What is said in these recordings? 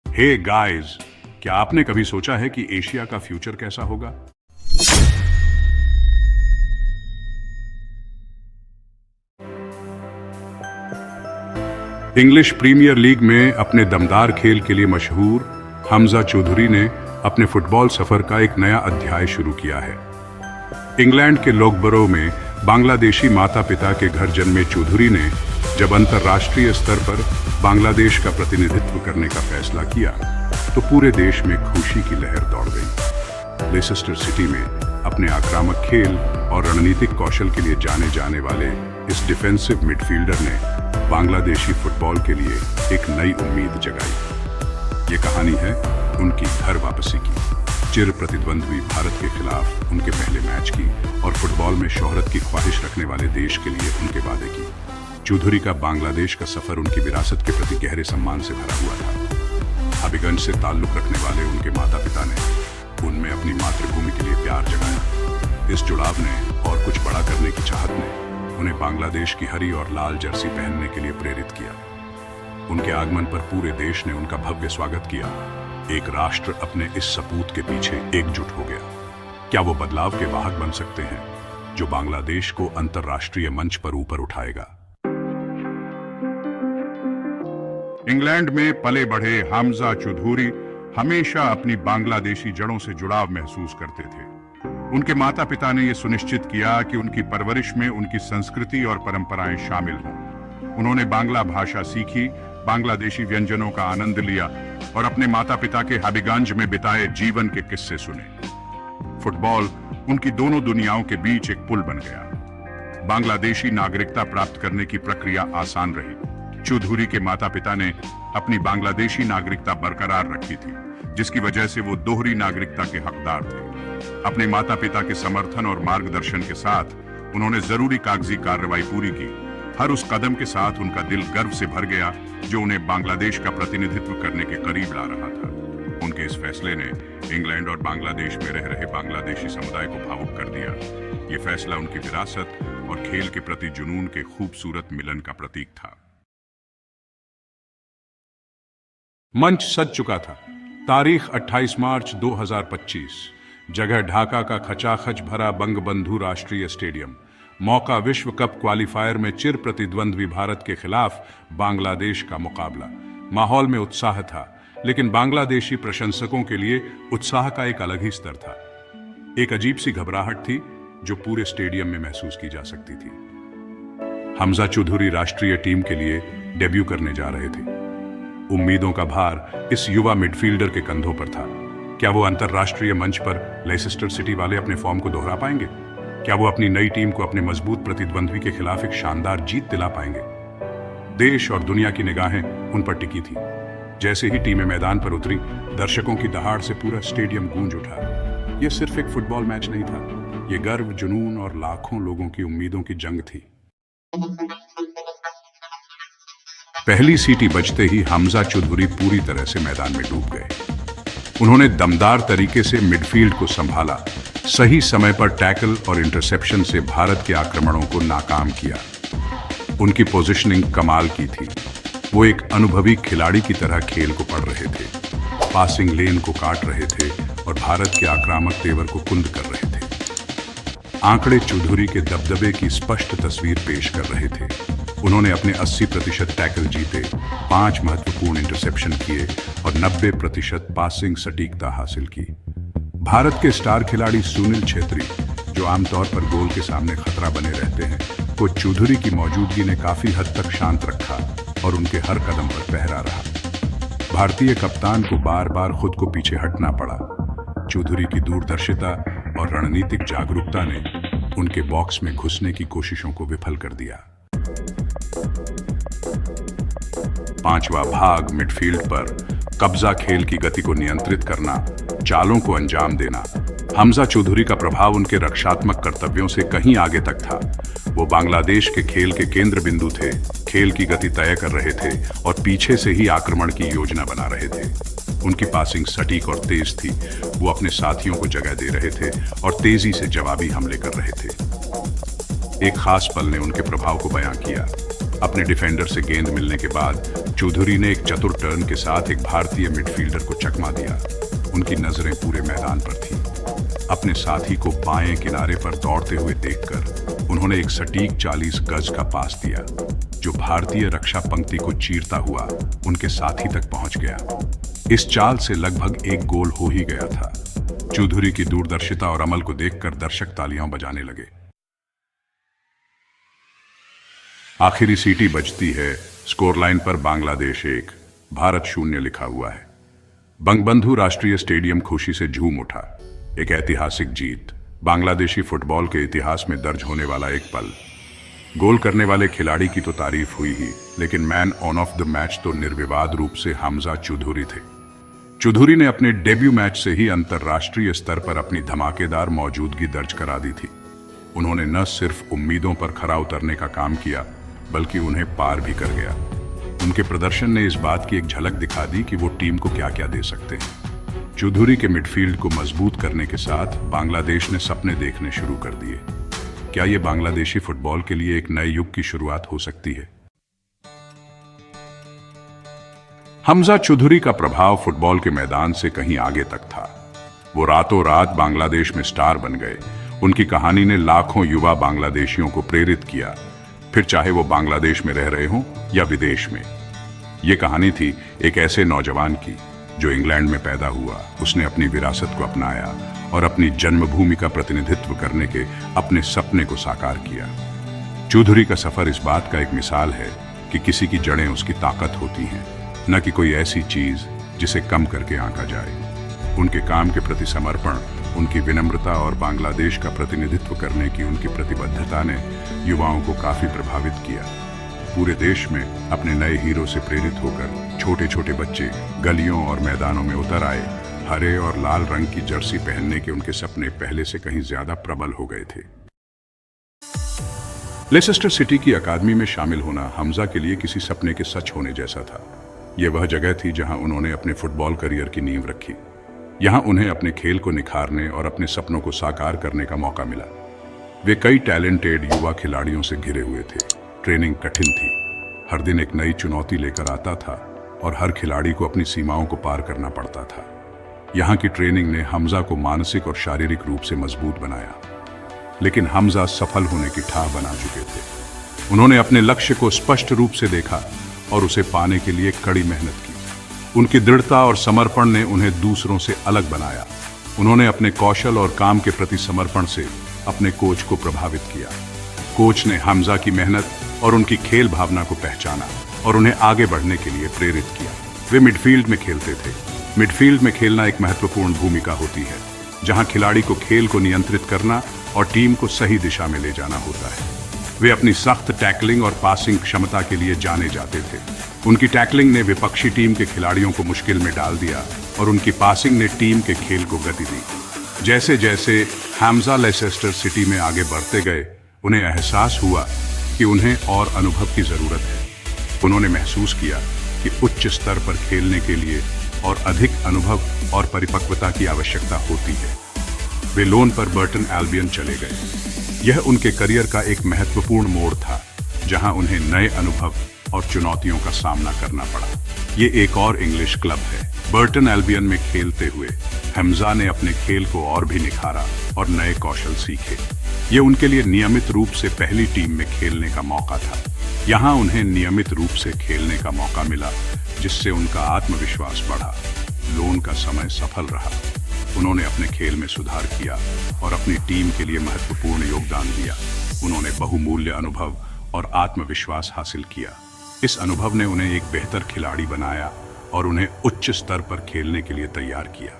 Hey guys, क्या आपने कभी सोचा है कि एशिया का फ्यूचर कैसा होगा? इंग्लिश प्रीमियर लीग में अपने दमदार खेल के लिए मशहूर हमजा चौधरी ने अपने फुटबॉल सफर का एक नया अध्याय शुरू किया है। इंग्लैंड के लोगबरो में बांग्लादेशी माता पिता के घर जन्मे चौधरी ने जब अंतर्राष्ट्रीय स्तर पर बांग्लादेश का प्रतिनिधित्व करने का फैसला किया तो पूरे देश में खुशी की लहर दौड़ गई। लेसेस्टर सिटी में अपने आक्रामक खेल और रणनीतिक कौशल के लिए जाने जाने वाले इस डिफेंसिव मिडफील्डर ने बांग्लादेशी फुटबॉल के लिए एक नई उम्मीद जगाई। ये कहानी है उनकी घर वापसी की, चिर प्रतिद्वंद्वी भारत के खिलाफ उनके पहले मैच की और फुटबॉल में शोहरत की ख्वाहिश रखने वाले देश के लिए उनके वादे की। चौधरी का बांग्लादेश का सफर उनकी विरासत के प्रति गहरे सम्मान से भरा हुआ था। हबीगंज से ताल्लुक रखने वाले उनके माता पिता ने उनमें अपनी मातृभूमि के लिए प्यार जगाया। इस जुड़ाव ने और कुछ बड़ा करने की चाहत ने उन्हें बांग्लादेश की हरी और लाल जर्सी पहनने के लिए प्रेरित किया। उनके आगमन पर पूरे देश ने उनका भव्य स्वागत किया। एक राष्ट्र अपने इस सपूत के पीछे एकजुट हो गया। क्या वो बदलाव के वाहक बन सकते हैं जो बांग्लादेश को अंतर्राष्ट्रीय मंच पर ऊपर उठाएगा? इंग्लैंड में पले बढ़े हमजा चौधरी हमेशा अपनी बांग्लादेशी जड़ों से जुड़ाव महसूस करते थे। उनके माता पिता ने यह सुनिश्चित किया कि उनकी परवरिश में उनकी संस्कृति और परंपराएं शामिल हों। उन्होंने बांग्ला भाषा सीखी, बांग्लादेशी व्यंजनों का आनंद लिया और अपने माता पिता के हबीगंज में बिताए जीवन के किस्से सुने। फुटबॉल उनकी दोनों दुनियाओं के बीच एक पुल बन गया। बांग्लादेशी नागरिकता प्राप्त करने की प्रक्रिया आसान रही। चौधरी के माता पिता ने अपनी बांग्लादेशी नागरिकता बरकरार रखी थी, जिसकी वजह से वो दोहरी नागरिकता के हकदार थे। अपने माता पिता के समर्थन और मार्गदर्शन के साथ उन्होंने जरूरी कागजी कार्रवाई पूरी की। हर उस कदम के साथ उनका दिल गर्व से भर गया जो उन्हें बांग्लादेश का प्रतिनिधित्व करने के करीब ला रहा था। उनके इस फैसले ने इंग्लैंड और बांग्लादेश में रह रहे बांग्लादेशी समुदाय को भावुक कर दिया। ये फैसला उनकी विरासत और खेल के प्रति जुनून के खूबसूरत मिलन का प्रतीक था। मंच सज चुका था। तारीख 28 मार्च 2025। जगह ढाका का खचाखच भरा बंगबंधु राष्ट्रीय स्टेडियम। मौका विश्व कप क्वालिफायर में चिर प्रतिद्वंद्वी भारत के खिलाफ बांग्लादेश का मुकाबला। माहौल में उत्साह था, लेकिन बांग्लादेशी प्रशंसकों के लिए उत्साह का एक अलग ही स्तर था। एक अजीब सी घबराहट थी जो पूरे स्टेडियम में महसूस की जा सकती थी। हमजा चौधरी राष्ट्रीय टीम के लिए डेब्यू करने जा रहे थे। उम्मीदों का भार इस युवा मिडफील्डर के कंधों पर था। क्या वो अंतर्राष्ट्रीय मंच पर लेसेस्टर सिटी वाले अपने फॉर्म को दोहरा पाएंगे? क्या वो अपनी नई टीम को अपने मजबूत प्रतिद्वंद्वी के खिलाफ एक शानदार जीत दिला पाएंगे? देश और दुनिया की निगाहें उन पर टिकी थी। जैसे ही टीमें मैदान पर उतरी, दर्शकों की दहाड़ से पूरा स्टेडियम गूंज उठा। यह सिर्फ एक फुटबॉल मैच नहीं था, यह गर्व, जुनून और लाखों लोगों की उम्मीदों की जंग थी। पहली सीटी बजते ही हमजा चौधरी पूरी तरह से मैदान में डूब गए। उन्होंने दमदार तरीके से मिडफील्ड को संभाला, सही समय पर टैकल और इंटरसेप्शन से भारत के आक्रमणों को नाकाम किया। उनकी पोजीशनिंग कमाल की थी। वो एक अनुभवी खिलाड़ी की तरह खेल को पढ़ रहे थे, पासिंग लेन को काट रहे थे और भारत के आक्रामक तेवर को कुंद कर रहे थे। आंकड़े चौधरी के दबदबे की स्पष्ट तस्वीर पेश कर रहे थे। उन्होंने अपने 80% टैकल जीते, 5 महत्वपूर्ण इंटरसेप्शन किए और 90% पासिंग सटीकता हासिल की। भारत के स्टार खिलाड़ी सुनील छेत्री, जो आमतौर पर गोल के सामने खतरा बने रहते हैं, को चौधरी की मौजूदगी ने काफी हद तक शांत रखा और उनके हर कदम पर पहरा रहा। भारतीय कप्तान को बार बार खुद को पीछे हटना पड़ा। चौधरी की दूरदर्शिता और रणनीतिक जागरूकता ने उनके बॉक्स में घुसने की कोशिशों को विफल कर दिया। पांचवा भाग, मिडफील्ड पर कब्जा, खेल की गति को नियंत्रित करना, चालों को अंजाम देना। हमजा चौधरी का प्रभाव उनके रक्षात्मक कर्तव्यों से कहीं आगे तक था। वो बांग्लादेश के खेल के केंद्र बिंदु थे, खेल की गति तय कर रहे थे और पीछे से ही आक्रमण की योजना बना रहे थे। उनकी पासिंग सटीक और तेज थी। वो अपने साथियों को जगह दे रहे थे और तेजी से जवाबी हमले कर रहे थे। एक खास पल ने उनके प्रभाव को बयां किया। अपने डिफेंडर से गेंद मिलने के बाद चौधरी ने एक चतुर टर्न के साथ एक भारतीय मिडफील्डर को चकमा दिया। उनकी नजरें पूरे मैदान पर थीं। अपने साथी को बाएं किनारे पर दौड़ते हुए देखकर उन्होंने एक सटीक 40 गज का पास दिया, जो भारतीय रक्षा पंक्ति को चीरता हुआ उनके साथी तक पहुंच गया। इस चाल से लगभग एक गोल हो ही गया था। चौधरी की दूरदर्शिता और अमल को देखकर दर्शक तालियां बजाने लगे। आखिरी सीटी बजती है। स्कोर लाइन पर बांग्लादेश 1, भारत 0 लिखा हुआ है। बंगबंधु राष्ट्रीय स्टेडियम खुशी से झूम उठा। एक ऐतिहासिक जीत, बांग्लादेशी फुटबॉल के इतिहास में दर्ज होने वाला एक पल। गोल करने वाले खिलाड़ी की तो तारीफ हुई ही, लेकिन मैन ऑफ द मैच तो निर्विवाद रूप से हमजा चौधरी थे। चौधरी ने अपने डेब्यू मैच से ही अंतर्राष्ट्रीय स्तर पर अपनी धमाकेदार मौजूदगी दर्ज करा दी थी। उन्होंने न सिर्फ उम्मीदों पर खरा उतरने का काम किया, बल्कि उन्हें पार भी कर गया। उनके प्रदर्शन ने इस बात की एक झलक दिखा दी कि वो टीम को क्या क्या दे सकते हैं। चौधरी के मिडफील्ड को मजबूत करने के साथ बांग्लादेश ने सपने देखने शुरू कर दिए। क्या ये बांग्लादेशी फुटबॉल के लिए एक नए युग की शुरुआत हो सकती है? हमजा चौधरी का प्रभाव फुटबॉल के मैदान से कहीं आगे तक था। वो रातों रात बांग्लादेश में स्टार बन गए। उनकी कहानी ने लाखों युवा बांग्लादेशियों को प्रेरित किया, फिर चाहे वो बांग्लादेश में रह रहे हों या विदेश में। ये कहानी थी एक ऐसे नौजवान की जो इंग्लैंड में पैदा हुआ। उसने अपनी विरासत को अपनाया और अपनी जन्मभूमि का प्रतिनिधित्व करने के अपने सपने को साकार किया। चौधरी का सफर इस बात का एक मिसाल है कि किसी की जड़ें उसकी ताकत होती हैं, न कि कोई ऐसी चीज जिसे कम करके आंका जाए। उनके काम के प्रति समर्पण, उनकी विनम्रता और बांग्लादेश का प्रतिनिधित्व करने की उनकी प्रतिबद्धता ने युवाओं को काफी प्रभावित किया। पूरे देश में अपने नए हीरो से प्रेरित होकर छोटे छोटे बच्चे गलियों और मैदानों में उतर आए। हरे और लाल रंग की जर्सी पहनने के उनके सपने पहले से कहीं ज्यादा प्रबल हो गए थे। लेसेस्टर सिटी की अकादमी में शामिल होना हमजा के लिए किसी सपने के सच होने जैसा था। यह वह जगह थी जहां उन्होंने अपने फुटबॉल करियर की नींव रखी। यहां उन्हें अपने खेल को निखारने और अपने सपनों को साकार करने का मौका मिला। वे कई टैलेंटेड युवा खिलाड़ियों से घिरे हुए थे। ट्रेनिंग कठिन थी, हर दिन एक नई चुनौती लेकर आता था और हर खिलाड़ी को अपनी सीमाओं को पार करना पड़ता था। यहाँ की ट्रेनिंग ने हमजा को मानसिक और शारीरिक रूप से मजबूत बनाया, लेकिन हमजा सफल होने की ठाह बना चुके थे। उन्होंने अपने लक्ष्य को स्पष्ट रूप से देखा और उसे पाने के लिए कड़ी मेहनत की। उनकी दृढ़ता और समर्पण ने उन्हें दूसरों से अलग बनाया। उन्होंने अपने कौशल और काम के प्रति समर्पण से अपने कोच को प्रभावित किया। कोच ने हमजा की मेहनत और उनकी खेल भावना को पहचाना और उन्हें आगे बढ़ने के लिए प्रेरित किया। वे मिडफील्ड में खेलते थे। मिडफील्ड में खेलना एक महत्वपूर्ण भूमिका होती है, जहां खिलाड़ी को खेल को नियंत्रित करना और टीम को सही दिशा में ले जाना होता है। वे अपनी सख्त टैकलिंग और पासिंग क्षमता के लिए जाने जाते थे। उनकी टैकलिंग ने विपक्षी टीम के खिलाड़ियों को मुश्किल में डाल दिया और उनकी पासिंग ने टीम के खेल को गति दी। जैसे जैसे हमजा लेसेस्टर सिटी में आगे बढ़ते गए, उन्हें एहसास हुआ कि उन्हें और अनुभव की जरूरत है। उन्होंने महसूस किया कि उच्च स्तर पर खेलने के लिए और अधिक अनुभव और परिपक्वता की आवश्यकता होती है। वे लोन पर बर्टन एल्बियन चले गए। यह उनके करियर का एक महत्वपूर्ण मोड़ था, जहां उन्हें नए अनुभव और चुनौतियों का सामना करना पड़ा। ये एक और इंग्लिश क्लब है। बर्टन एल्बियन में खेलते हुए हमजा ने अपने खेल को और भी निखारा और नए कौशल सीखे। ये उनके लिए नियमित रूप से पहली टीम में खेलने का मौका था। यहाँ उन्हें नियमित रूप से खेलने का मौका मिला, जिससे उनका आत्मविश्वास बढ़ा। लोन का समय सफल रहा। उन्होंने अपने खेल में सुधार किया और अपनी टीम के लिए महत्वपूर्ण योगदान दिया। उन्होंने बहुमूल्य अनुभव और आत्मविश्वास हासिल किया। इस अनुभव ने उन्हें एक बेहतर खिलाड़ी बनाया और उन्हें उच्च स्तर पर खेलने के लिए तैयार किया।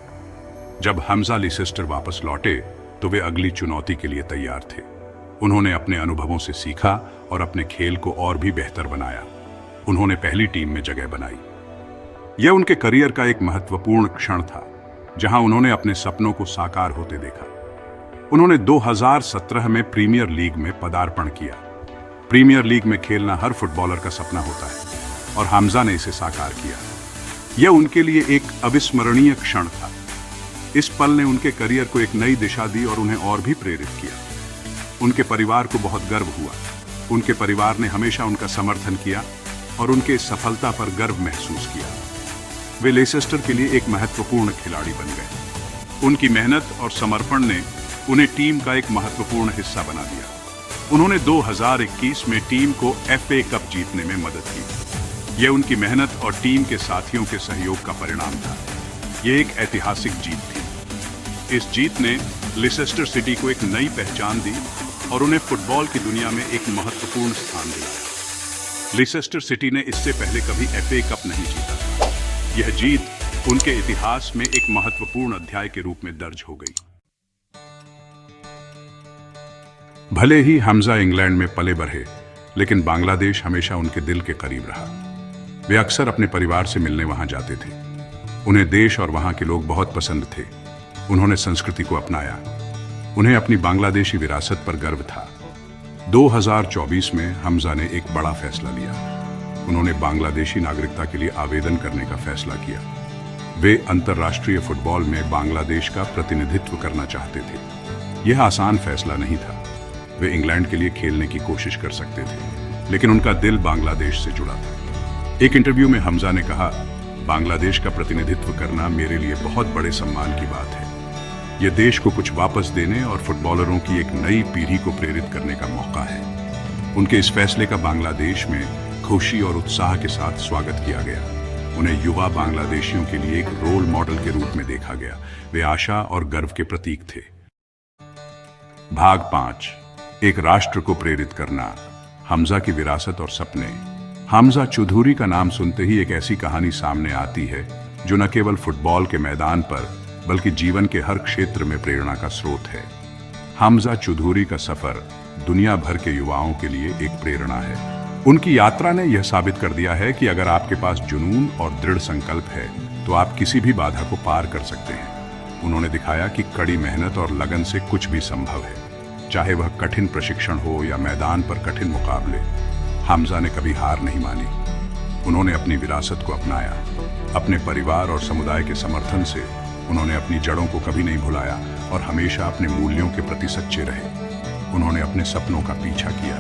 जब हमजा लेसेस्टर वापस लौटे तो वे अगली चुनौती के लिए तैयार थे। उन्होंने अपने अनुभवों से सीखा और अपने खेल को और भी बेहतर बनाया। उन्होंने पहली टीम में जगह बनाई। यह उनके करियर का एक महत्वपूर्ण क्षण था, जहां उन्होंने अपने सपनों को साकार होते देखा। उन्होंने 2017 में प्रीमियर लीग में पदार्पण किया। प्रीमियर लीग में खेलना हर फुटबॉलर का सपना होता है और हमजा ने इसे साकार किया। यह उनके लिए एक अविस्मरणीय क्षण था। इस पल ने उनके करियर को एक नई दिशा दी और उन्हें और भी प्रेरित किया। उनके परिवार को बहुत गर्व हुआ। उनके परिवार ने हमेशा उनका समर्थन किया। और उनके इस सफलता पर गर्व महसूस किया। वे लेसेस्टर के लिए एक महत्वपूर्ण खिलाड़ी बन गए। उनकी मेहनत और समर्पण ने उन्हें टीम का एक महत्वपूर्ण हिस्सा बना दिया। उन्होंने 2021 में टीम को FA कप जीतने में मदद की। यह उनकी मेहनत और टीम के साथियों के सहयोग का परिणाम था। यह एक ऐतिहासिक जीत थी। इस जीत ने लेसेस्टर सिटी को एक नई पहचान दी और उन्हें फुटबॉल की दुनिया में एक महत्वपूर्ण स्थान दिलाया। लेसेस्टर सिटी ने इससे पहले कभी FA कप नहीं जीता था। यह जीत उनके इतिहास में एक महत्वपूर्ण अध्याय के रूप में दर्ज हो गई। भले ही हमजा इंग्लैंड में पले बढ़े, लेकिन बांग्लादेश हमेशा उनके दिल के करीब रहा। वे अक्सर अपने परिवार से मिलने वहां जाते थे। उन्हें देश और वहां के लोग बहुत पसंद थे। उन्होंने संस्कृति को अपनाया। उन्हें अपनी बांग्लादेशी विरासत पर गर्व था। 2024 में हमजा ने एक बड़ा फैसला लिया। उन्होंने बांग्लादेशी नागरिकता के लिए आवेदन करने का फैसला किया। वे अंतर्राष्ट्रीय फुटबॉल में बांग्लादेश का प्रतिनिधित्व करना चाहते थे। यह आसान फैसला नहीं था। वे इंग्लैंड के लिए खेलने की कोशिश कर सकते थे, लेकिन उनका दिल बांग्लादेश से जुड़ा था। एक इंटरव्यू में हमजा ने कहा, बांग्लादेश का प्रतिनिधित्व करना मेरे लिए बहुत बड़े सम्मान की बात है। यह देश को कुछ वापस देने और फुटबॉलरों की एक नई पीढ़ी को प्रेरित करने का मौका है। उनके इस फैसले का बांग्लादेश में खुशी और उत्साह के साथ स्वागत किया गया। उन्हें युवा बांग्लादेशियों के लिए एक रोल मॉडल के रूप में देखा गया। वे आशा और गर्व के प्रतीक थे। भाग 5, एक राष्ट्र को प्रेरित करना, हमजा की विरासत और सपने। हमजा चौधरी का नाम सुनते ही एक ऐसी कहानी सामने आती है जो न केवल फुटबॉल के मैदान पर बल्कि जीवन के हर क्षेत्र में प्रेरणा का स्रोत है। हमजा चौधरी का सफर दुनिया भर के युवाओं के लिए एक प्रेरणा है। उनकी यात्रा ने यह साबित कर दिया है कि अगर आपके पास जुनून और दृढ़ संकल्प है तो आप किसी भी बाधा को पार कर सकते हैं। उन्होंने दिखाया कि कड़ी मेहनत और लगन से कुछ भी संभव है, चाहे वह कठिन प्रशिक्षण हो या मैदान पर कठिन मुकाबले। हमजा ने कभी हार नहीं मानी। उन्होंने अपनी विरासत को अपनाया। अपने परिवार और समुदाय के समर्थन से उन्होंने अपनी जड़ों को कभी नहीं भुलाया और हमेशा अपने मूल्यों के प्रति सच्चे रहे। उन्होंने अपने सपनों का पीछा किया।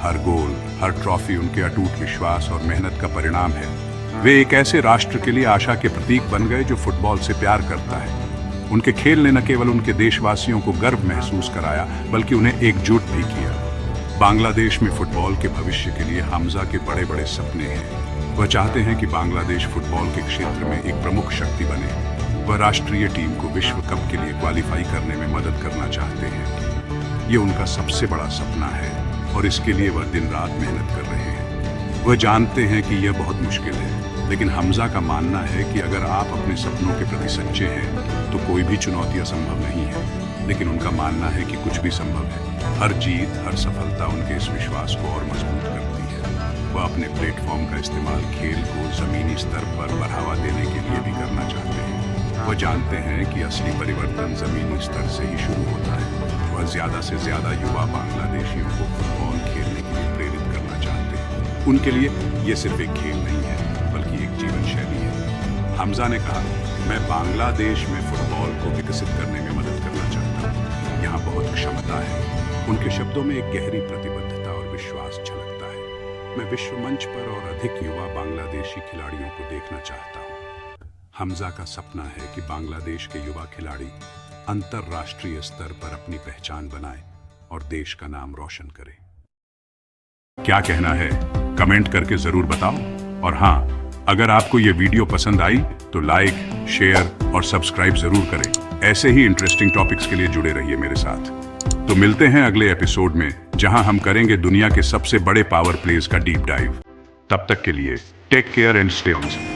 हर गोल, हर ट्रॉफी उनके अटूट विश्वास और मेहनत का परिणाम है। वे एक ऐसे राष्ट्र के लिए आशा के प्रतीक बन गए जो फुटबॉल से प्यार करता है। उनके खेल ने न केवल उनके देशवासियों को गर्व महसूस कराया, बल्कि उन्हें एकजुट भी किया। बांग्लादेश में फुटबॉल के भविष्य के लिए हमजा के बड़े बड़े सपने हैं। वह चाहते हैं कि बांग्लादेश फुटबॉल के क्षेत्र में एक प्रमुख शक्ति बने। वह राष्ट्रीय टीम को विश्व कप के लिए क्वालिफाई करने में मदद करना चाहते हैं। ये उनका सबसे बड़ा सपना है और इसके लिए वह दिन रात मेहनत कर रहे हैं। वह जानते हैं कि यह बहुत मुश्किल है, लेकिन हमजा का मानना है कि अगर आप अपने सपनों के प्रति सच्चे हैं तो कोई भी चुनौती असंभव नहीं है। लेकिन उनका मानना है कि कुछ भी संभव है। हर जीत, हर सफलता उनके इस विश्वास को और मजबूत करती है। वह अपने प्लेटफॉर्म का इस्तेमाल खेल को जमीनी स्तर पर बढ़ावा देने के लिए भी करना चाहते हैं। वह जानते हैं कि असली परिवर्तन जमीनी स्तर से ही शुरू होता है। वह ज्यादा से ज्यादा युवा बांग्लादेशियों को फुटबॉल खेलने के लिए प्रेरित करना चाहते हैं। उनके लिए यह सिर्फ एक खेल नहीं है, बल्कि एक जीवन शैली है। हमजा ने कहा, मैं बांग्लादेश में फुटबॉल को विकसित करने में मदद करना चाहता हूँ। यहाँ बहुत क्षमता है। उनके शब्दों में एक गहरी प्रतिबद्धता और विश्वास झलकता है। मैं विश्व मंच पर और अधिक युवा बांग्लादेशी खिलाड़ियों को देखना चाहता हूँ। हमजा का सपना है कि बांग्लादेश के युवा खिलाड़ी अंतर्राष्ट्रीय स्तर पर अपनी पहचान बनाएं और देश का नाम रोशन करें। क्या कहना है कमेंट करके जरूर बताओ। और हाँ, अगर आपको ये वीडियो पसंद आई तो लाइक, शेयर और सब्सक्राइब जरूर करें। ऐसे ही इंटरेस्टिंग टॉपिक्स के लिए जुड़े रहिए मेरे साथ। तो मिलते हैं अगले एपिसोड में, जहां हम करेंगे दुनिया के सबसे बड़े पावर प्लेज का डीप डाइव। तब तक के लिए take care and stay home.